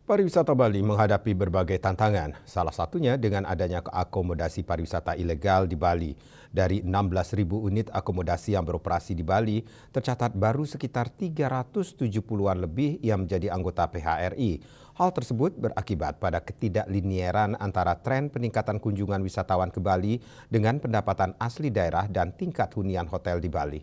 Pariwisata Bali menghadapi berbagai tantangan, salah satunya dengan adanya akomodasi pariwisata ilegal di Bali. Dari 16.000 unit akomodasi yang beroperasi di Bali, tercatat baru sekitar 370-an lebih yang menjadi anggota PHRI. Hal tersebut berakibat pada ketidaklinieran antara tren peningkatan kunjungan wisatawan ke Bali dengan pendapatan asli daerah dan tingkat hunian hotel di Bali.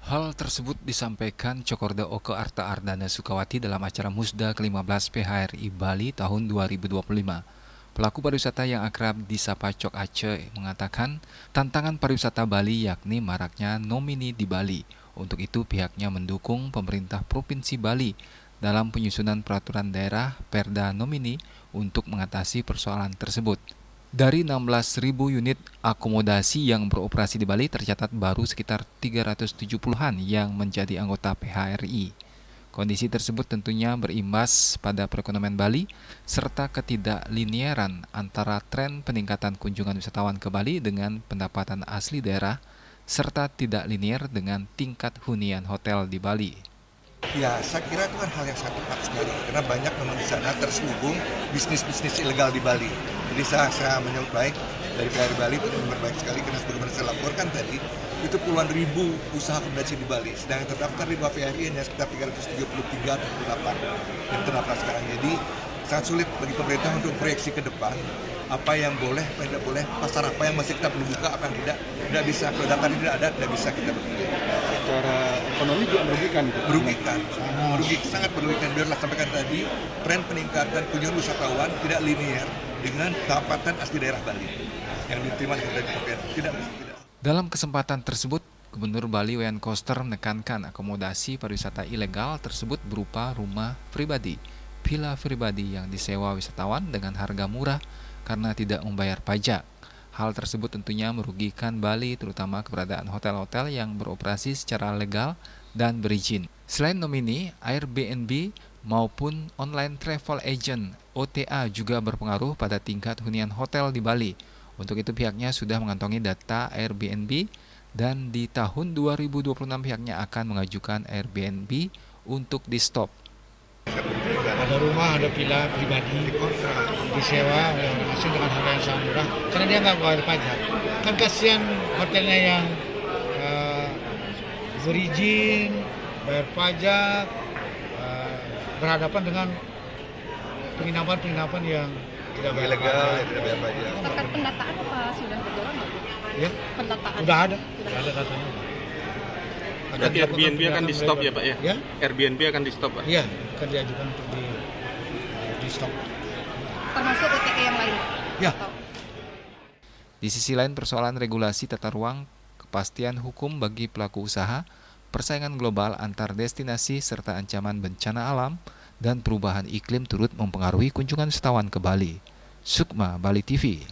Hal tersebut disampaikan Cokorda Oke Arta Ardana Sukawati dalam acara Musda ke-15 PHRI Bali tahun 2025. Pelaku pariwisata yang akrab disapa Cok Aceh mengatakan tantangan pariwisata Bali yakni maraknya nomini di Bali. Untuk itu pihaknya mendukung pemerintah Provinsi Bali dalam penyusunan peraturan daerah Perda Nomini untuk mengatasi persoalan tersebut. Dari 16.000 unit akomodasi yang beroperasi di Bali, tercatat baru sekitar 370-an yang menjadi anggota PHRI. Kondisi tersebut tentunya berimbas pada perekonomian Bali, serta ketidaklinieran antara tren peningkatan kunjungan wisatawan ke Bali dengan pendapatan asli daerah, serta tidak linier dengan tingkat hunian hotel di Bali. Ya, saya kira itu kan hal yang sangat tepat sekali, karena banyak memang di sana terselubung bisnis-bisnis ilegal di Bali. Jadi saya menyambut baik dari PHRI Bali itu baik sekali, karena sebagaimana saya laporkan tadi, itu puluhan ribu usaha akomodasi di Bali. Sedang yang terdaftar di bawah PHRI hanya sekitar 333 atau 38 yang terdaftar sekarang. Jadi sangat sulit bagi pemerintah untuk proyeksi ke depan apa yang boleh, apa yang tidak boleh, pasar apa yang masih kita perlu buka, apa yang tidak bisa. Kalau data ini tidak ada, tidak bisa kita berpikir. Secara ekonomi juga merugikan. Sangat merugikan. Biarlah sampaikan tadi, tren peningkatan kunjungan wisatawan tidak linear dengan pendapatan asli daerah Bali yang diterima dari KPR. Tidak. Dalam kesempatan tersebut, Gubernur Bali Wayan Koster menekankan akomodasi pariwisata ilegal tersebut berupa rumah pribadi, villa pribadi yang disewa wisatawan dengan harga murah karena tidak membayar pajak. Hal tersebut tentunya merugikan Bali, terutama keberadaan hotel-hotel yang beroperasi secara legal dan berizin. Selain nomini, Airbnb maupun online travel agent OTA juga berpengaruh pada tingkat hunian hotel di Bali. Untuk itu pihaknya sudah mengantongi data Airbnb dan di tahun 2026 pihaknya akan mengajukan Airbnb untuk di-stop. Ada rumah, ada villa pribadi disewa oleh orang asing dengan harga yang sangat murah karena dia nggak bayar pajak. Kan kasihan hotelnya yang berizin, bayar pajak, berhadapan dengan penginapan yang tidak bayar ilegal, pajak. yang tidak bayar pajak. Terkait pendataan apa sudah berjalan? Ya, Pendataan sudah ada datanya. Berarti Airbnb akan di-stop ya Pak ya? Ya? Airbnb akan di-stop Pak? Iya, akan diajukan untuk di-stop. termasuk OTE yang lain? Ya. Di sisi lain persoalan regulasi tata ruang, kepastian hukum bagi pelaku usaha, persaingan global antar destinasi serta ancaman bencana alam dan perubahan iklim turut mempengaruhi kunjungan wisatawan ke Bali. Sukma, Bali TV.